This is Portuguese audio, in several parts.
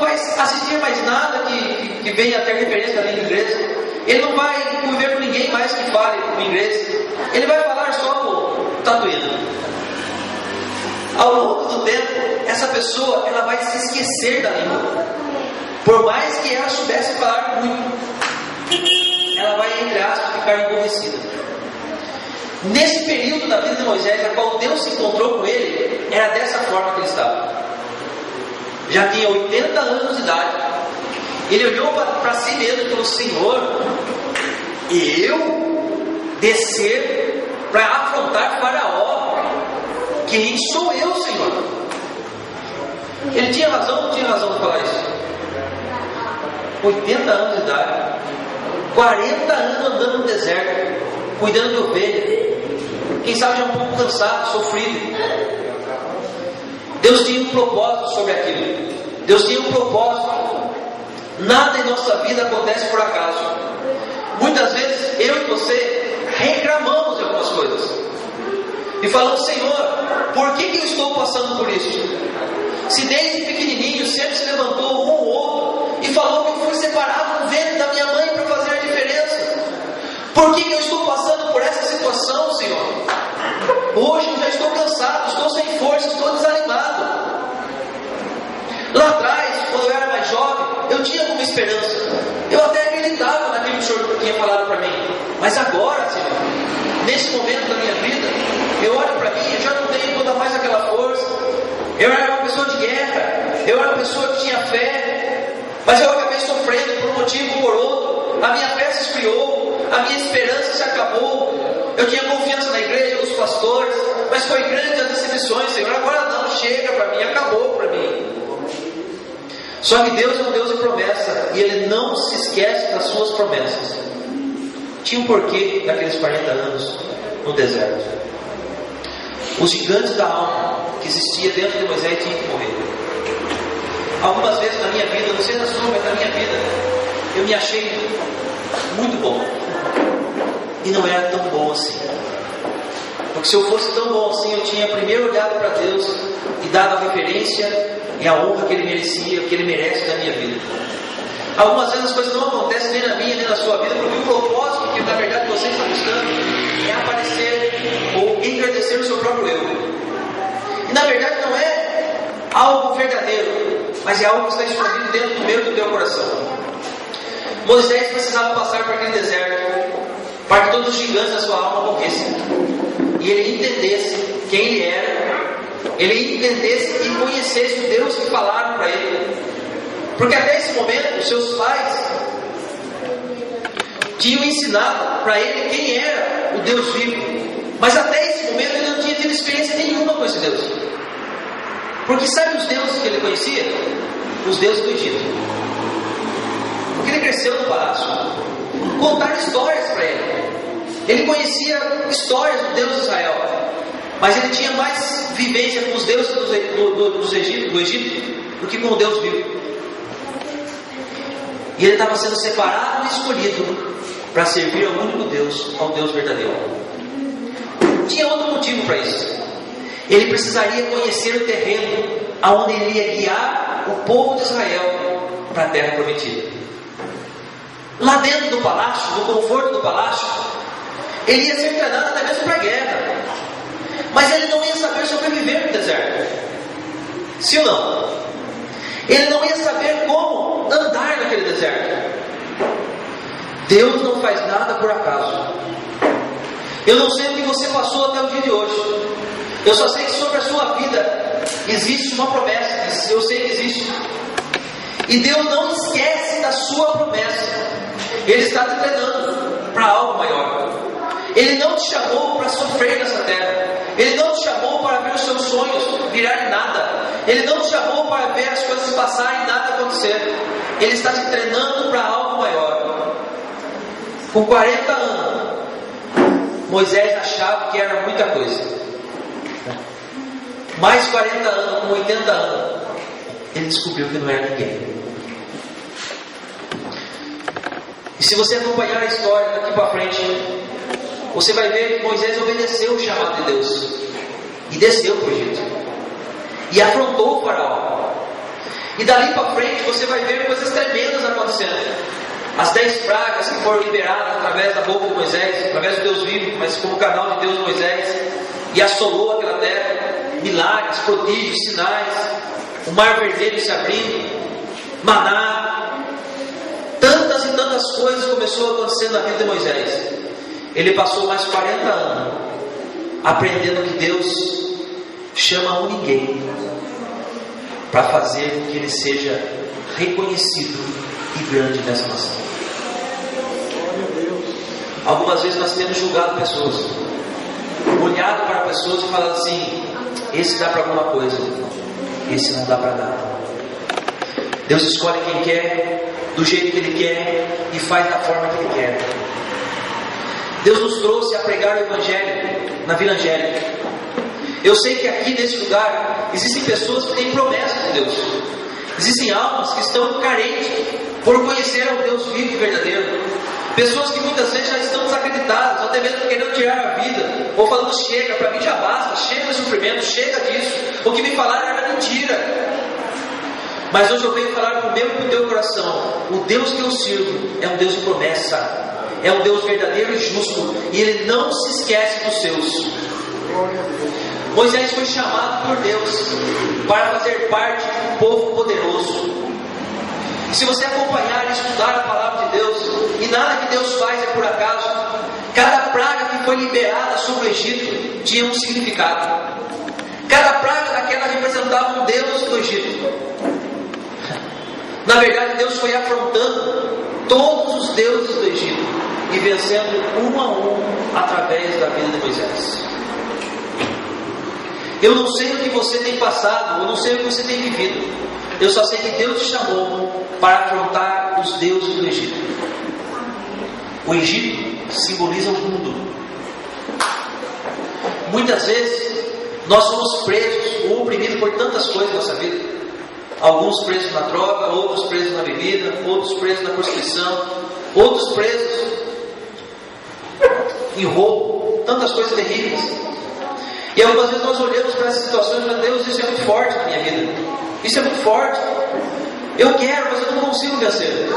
vai assistir mais nada que venha a ter referência dentro da igreja. Ele não vai conviver com ninguém mais que fale com inglês. Ele vai falar só com tatuído. Ao longo do tempo, essa pessoa ela vai se esquecer da língua. Por mais que ela soubesse falar muito, ela vai, entre aspas, ficar emborrecida. Nesse período da vida de Moisés, a qual Deus se encontrou com ele, era dessa forma que ele estava. Já tinha 80 anos de idade. Ele olhou para si mesmo e falou: Senhor, eu descer para afrontar Faraó? Quem sou eu, Senhor? Ele tinha razão ou não tinha razão de falar isso? 80 anos de idade, 40 anos andando no deserto, cuidando de ovelha. Quem sabe já um pouco cansado, sofrido. Deus tinha um propósito sobre aquilo. Deus tinha um propósito. Nada em nossa vida acontece por acaso. Muitas vezes eu e você reclamamos de algumas coisas e falamos: Senhor, por que eu estou passando por isso? Se desde pequenininho sempre se levantou um ou outro e falou que eu fui separado do ventre da minha mãe para fazer a diferença, por que eu estou passando por essa situação, Senhor? Hoje eu já estou cansado, estou sem força, estou desanimado. Lá atrás, quando eu era mais jovem, eu tinha alguma esperança. Eu até acreditava naquilo que o Senhor tinha falado para mim. Mas agora, Senhor, nesse momento da minha vida, eu olho para mim, eu já não tenho toda mais aquela força. Eu era uma pessoa de guerra, eu era uma pessoa que tinha fé, mas eu acabei sofrendo por um motivo ou por outro. A minha fé se esfriou, a minha esperança se acabou. Eu tinha confiança na igreja, nos pastores, mas foi grande as decepções, Senhor. Agora não, chega para mim, acabou para mim. Só que Deus é um Deus de promessa, e Ele não se esquece das suas promessas. Tinha um porquê daqueles 40 anos no deserto. Os gigantes da alma que existia dentro de Moisés tinham que morrer. Algumas vezes na minha vida, não sei na sua, mas na minha vida, eu me achei muito bom, e não era tão bom assim. Porque se eu fosse tão bom assim, eu tinha primeiro olhado para Deus e dado a referência e a honra que Ele merecia, que Ele merece na minha vida. Algumas vezes as coisas não acontecem nem na minha, nem na sua vida, porque o propósito que na verdade você está buscando é aparecer ou engrandecer o seu próprio eu. E na verdade não é algo verdadeiro, mas é algo que está escondido dentro do meu e do teu coração. Moisés precisava passar por aquele deserto para que todos os gigantes da sua alma morressem, e ele entendesse quem ele era, ele entendesse e conhecesse o Deus que falaram para ele. Porque até esse momento os seus pais tinham ensinado para ele quem era o Deus vivo, mas até esse momento ele não tinha tido experiência nenhuma com esse Deus. Porque sabe os deuses que ele conhecia? Os deuses do Egito. Porque ele cresceu no palácio. Contaram histórias para ele. Ele conhecia histórias do Deus de Israel, mas ele tinha mais vivência com os deuses do Egito do que com o Deus vivo. E ele estava sendo separado e escolhido para servir ao único Deus, ao Deus verdadeiro. Tinha outro motivo para isso. Ele precisaria conhecer o terreno aonde ele ia guiar o povo de Israel para a terra prometida. Lá dentro do palácio, no conforto do palácio, ele ia ser treinado até mesmo para a guerra, mas ele não ia saber sobreviver no deserto. Sim ou não? Ele não ia saber como andar naquele deserto. Deus não faz nada por acaso. Eu não sei o que você passou até o dia de hoje. Eu só sei que sobre a sua vida existe uma promessa. Eu sei que existe. E Deus não esquece da sua promessa. Ele está te treinando para algo maior. Ele não te chamou para sofrer nessa terra. Ele não te chamou para ver os seus sonhos virarem nada. Ele não te chamou para ver as coisas passarem e nada acontecer. Ele está te treinando para algo maior. Com 40 anos, Moisés achava que era muita coisa. Mais 40 anos, com 80 anos, ele descobriu que não era ninguém. E se você acompanhar a história daqui para frente, você vai ver que Moisés obedeceu o chamado de Deus e desceu para o Egito e afrontou o faraó. E dali para frente você vai ver coisas tremendas acontecendo. As 10 pragas que foram liberadas através da boca de Moisés, através do Deus vivo, mas como canal de Deus Moisés, e assolou aquela terra. Milagres, prodígios, sinais, o mar vermelho se abrindo, maná, tantas e tantas coisas começou a acontecer na vida de Moisés. Ele passou mais 40 anos aprendendo que Deus chama um ninguém para fazer com que ele seja reconhecido e grande nessa nação. Algumas vezes nós temos julgado pessoas, olhado para pessoas e falado assim: esse dá para alguma coisa, esse não dá para nada. Deus escolhe quem quer, do jeito que Ele quer e faz da forma que Ele quer. Deus nos trouxe a pregar o Evangelho na Vila Angélica. Eu sei que aqui nesse lugar existem pessoas que têm promessas de Deus. Existem almas que estão carentes por conhecer o Deus vivo e verdadeiro. Pessoas que muitas vezes já estão desacreditadas, até mesmo querendo tirar a vida, ou falando: chega, para mim já basta, chega de sofrimento, chega disso, o que me falaram era mentira. Mas hoje eu venho falar para o meu e para o teu coração: o Deus que eu sirvo é um Deus de promessa, é um Deus verdadeiro e justo, e Ele não se esquece dos seus. Moisés foi chamado por Deus para fazer parte de um povo poderoso. E se você acompanhar e estudar a palavra de Deus, e nada que Deus faz é por acaso, cada praga que foi liberada sobre o Egito tinha um significado. Cada praga daquela representava um Deus do Egito. Na verdade, Deus foi afrontando todos os deuses do Egito e vencendo um a um através da vida de Moisés. Eu não sei o que você tem passado, eu não sei o que você tem vivido. Eu só sei que Deus te chamou para afrontar os deuses do Egito. O Egito simboliza o mundo. Muitas vezes nós somos presos ou oprimidos por tantas coisas na nossa vida. Alguns presos na droga, outros presos na bebida, outros presos na prostituição, outros presos em roubo, tantas coisas terríveis. E algumas vezes nós olhamos para essas situações e falamos: Deus, isso é muito forte na minha vida, isso é muito forte, eu quero, mas eu não consigo vencer.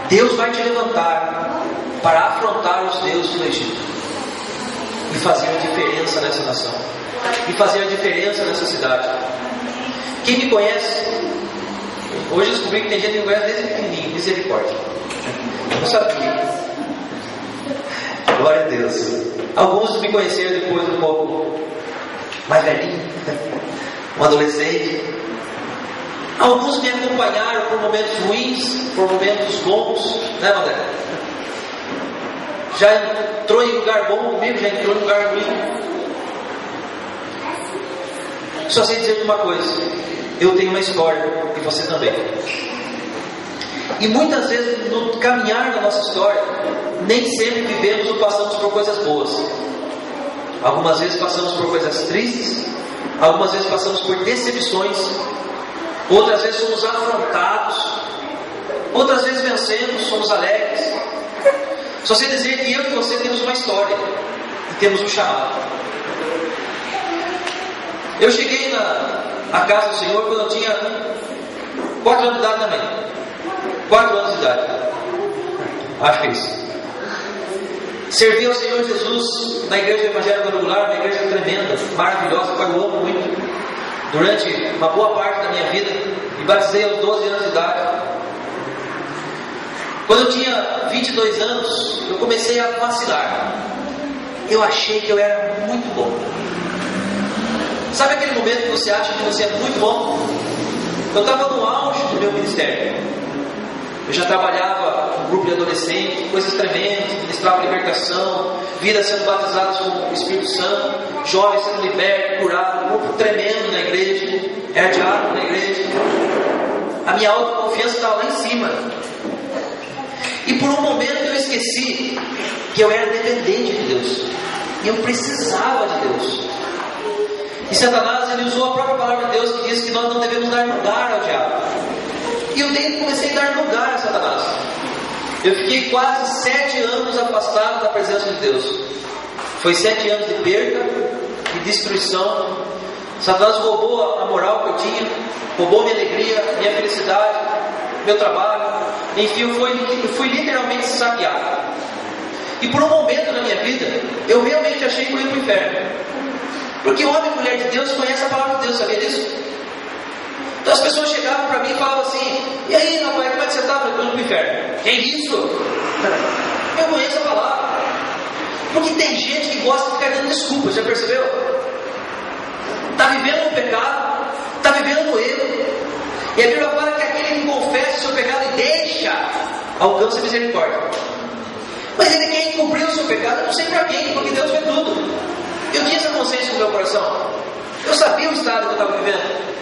Deus vai te levantar para afrontar os deuses do Egito e fazer a diferença nessa nação, e fazer a diferença nessa cidade. Quem me conhece, hoje eu descobri que tem gente que me conhece desde pequenininho. Misericórdia, eu não sabia. Glória a Deus. Alguns me conheceram depois um pouco mais velhinho, um adolescente. Alguns me acompanharam por momentos ruins, por momentos bons, né, André? Já entrou em lugar bom comigo, já entrou em lugar ruim. Só sei dizer uma coisa: eu tenho uma história e você também. E muitas vezes no caminhar da nossa história, nem sempre vivemos ou passamos por coisas boas. Algumas vezes passamos por coisas tristes, algumas vezes passamos por decepções, outras vezes somos afrontados, outras vezes vencemos, somos alegres. Só sei dizer que eu e você temos uma história e temos um chamado. Eu cheguei na casa do Senhor quando eu tinha 4 anos de idade também. 4 anos de idade. Acho que é isso. Servi ao Senhor Jesus na igreja evangélica regular, uma igreja tremenda, maravilhosa, que eu amo muito, durante uma boa parte da minha vida. Me batizei aos 12 anos de idade. Quando eu tinha 22 anos, eu comecei a vacilar. Eu achei que eu era muito bom. Sabe aquele momento que você acha que você é muito bom? Eu estava no auge do meu ministério. Eu já trabalhava com um grupo de adolescentes, coisas tremendas, ministrava libertação, vidas sendo batizadas com o Espírito Santo, jovens sendo libertos, curados, um grupo tremendo na igreja, era diácono na igreja. A minha autoconfiança estava lá em cima. E por um momento eu esqueci que eu era dependente de Deus. E eu precisava de Deus. E Satanás, ele usou a própria palavra de Deus que diz que nós não devemos dar lugar ao diabo. E eu comecei a dar lugar a Satanás. Eu fiquei quase 7 anos afastado da presença de Deus. Foi 7 anos de perda, de destruição, Satanás roubou a moral que eu tinha, roubou minha alegria, minha felicidade, meu trabalho. Enfim, eu fui literalmente saqueado. E por um momento na minha vida, eu realmente achei que eu ia para o inferno. Porque o homem e mulher de Deus conhece a palavra de Deus, sabia disso? Então as pessoas chegavam para mim e falavam assim: e aí, rapaz, como é que você está? Eu estou indo para o inferno. Que é isso? Eu conheço a palavra. Porque tem gente que gosta de ficar dando desculpas, já percebeu? Está vivendo no pecado, está vivendo no erro. E a Bíblia fala que aquele que confessa o seu pecado e deixa, alcança a misericórdia. Mas ele quer encobrir o seu pecado, eu não sei para quem, porque Deus vê tudo. Eu tinha essa consciência no meu coração. Eu sabia o estado que eu estava vivendo.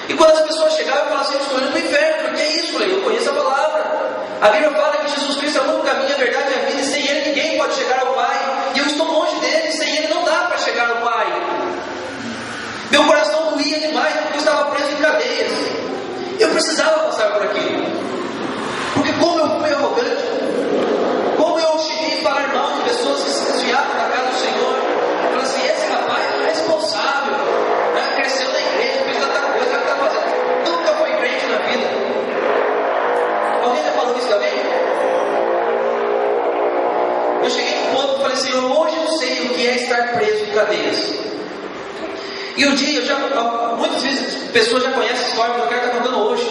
E quando as pessoas chegavam, eu falava assim: eu estou indo para o inferno. Porque é isso, eu conheço a palavra. A Bíblia fala que Jesus Cristo é o único caminho, a verdade e a vida, e sem Ele ninguém pode chegar ao Pai. E eu estou longe dele, sem Ele não dá para chegar ao Pai. Meu coração doía demais, porque eu estava preso em cadeias. Eu precisava passar por aquilo. Porque como eu fui arrogante, como eu cheguei a falar mal de pessoas que se desviaram da casa do Senhor. Eu falei assim: esse rapaz é responsável, né? Cresceu na igreja, fez tanta coisa, o que está fazendo? Nunca foi crente na vida. Alguém já falou isso também? Eu cheguei no ponto e falei: Senhor, hoje eu sei o que é estar preso em cadeias. E um dia, muitas vezes pessoas já conhecem a história, mas eu quero estar contando hoje.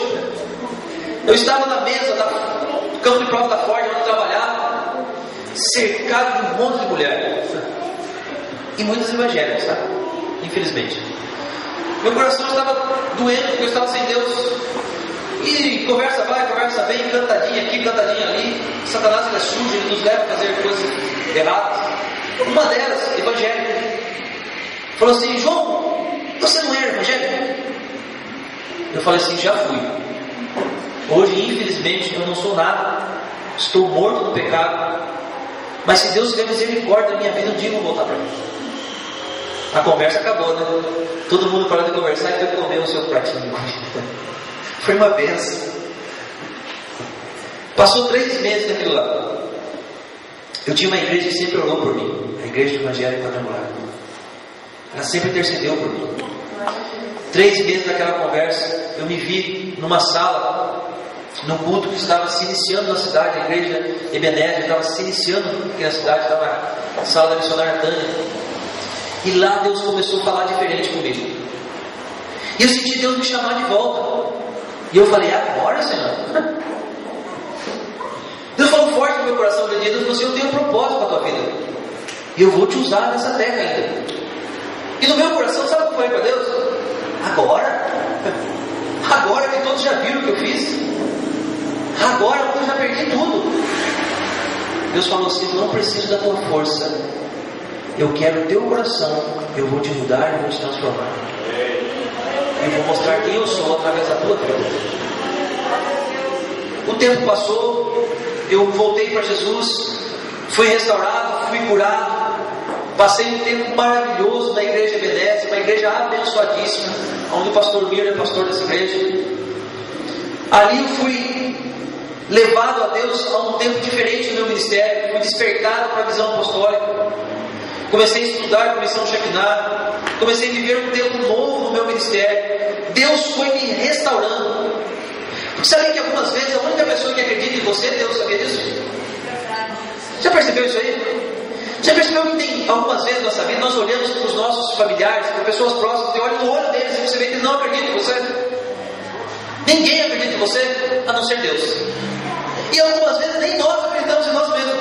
Eu estava na mesa do campo de prova da Ford, onde eu trabalhava, cercado de um monte de mulheres. E muitas evangélicas, tá? Infelizmente. Meu coração estava doendo, porque eu estava sem Deus. E conversa vai, conversa vem, cantadinha aqui, cantadinha ali. Satanás ele é sujo, ele nos leva a fazer coisas erradas. Uma delas, evangélica, falou assim: João, você não é evangélico? Eu falei assim: já fui. Hoje, infelizmente, eu não sou nada. Estou morto no pecado. Mas se Deus tiver misericórdia da minha vida, um dia eu vou voltar para mim. A conversa acabou, né? Todo mundo parou de conversar e foi comer o seu pratinho. Foi uma benção. Passou 3 meses naquilo lá. Eu tinha uma igreja que sempre orou por mim, a igreja evangélica quadrangular. Ela sempre intercedeu por mim. 3 meses daquela conversa, eu me vi numa sala, no culto que estava se iniciando na cidade, a igreja Ebenezer estava se iniciando aqui na cidade, estava na sala da missionária Tânia. E lá Deus começou a falar diferente comigo. E eu senti Deus me chamar de volta. E eu falei: agora, Senhor? Deus falou forte no meu coração de dia. Deus falou assim: eu tenho um propósito para a tua vida. E eu vou te usar nessa terra ainda. E no meu coração, sabe o que eu falei para Deus? Agora? Agora que todos já viram o que eu fiz? Agora eu já perdi tudo. Deus falou assim: eu não preciso da tua força. Eu quero o teu coração. Eu vou te mudar e vou te transformar. Eu vou mostrar quem eu sou através da tua vida. O tempo passou. Eu voltei para Jesus. Fui restaurado, fui curado. Passei um tempo maravilhoso na igreja Ebenezer, uma igreja abençoadíssima, onde o pastor Miro é pastor dessa igreja. Ali eu fui levado a Deus a um tempo diferente no meu ministério. Fui despertado para a visão apostólica. Comecei a estudar a Comissão Shekinah. Comecei a viver um tempo novo no meu ministério. Deus foi me restaurando. Porque sabe que algumas vezes a única pessoa que acredita em você é Deus, sabia disso? Já percebeu isso aí? Já percebeu que tem algumas vezes na nossa vida nós olhamos para os nossos familiares, para pessoas próximas, e olha no olho deles e você vê que eles não acreditam em você? Ninguém acredita em você, a não ser Deus. E algumas vezes nem nós acreditamos em nós mesmos.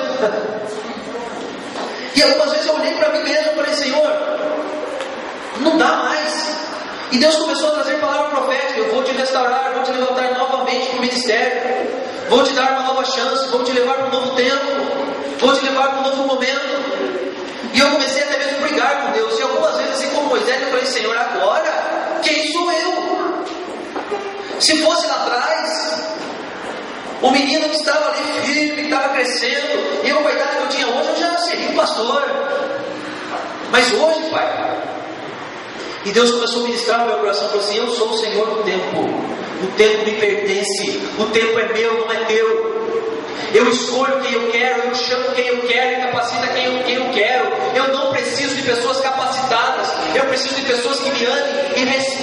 E algumas vezes eu olhei para mim mesmo e falei: Senhor, não dá mais. E Deus começou a trazer palavra profética: eu vou te restaurar, vou te levantar novamente para o ministério, vou te dar uma nova chance, vou te levar para um novo tempo, vou te levar para um novo momento. E eu comecei até mesmo a brigar com Deus. E algumas vezes, assim como Moisés, eu falei: Senhor, agora quem sou eu? Se fosse lá atrás, o menino que estava ali firme, que estava crescendo, e eu, com a idade que eu tinha hoje, eu já seria um pastor. Mas hoje, Pai, e Deus começou a ministrar no meu coração, falou assim: eu sou o Senhor do tempo. O tempo me pertence. O tempo é meu, não é teu. Eu escolho quem eu quero, eu chamo quem eu quero e capacito quem eu quero. Eu não preciso de pessoas capacitadas, eu preciso de pessoas que me amem e respeitem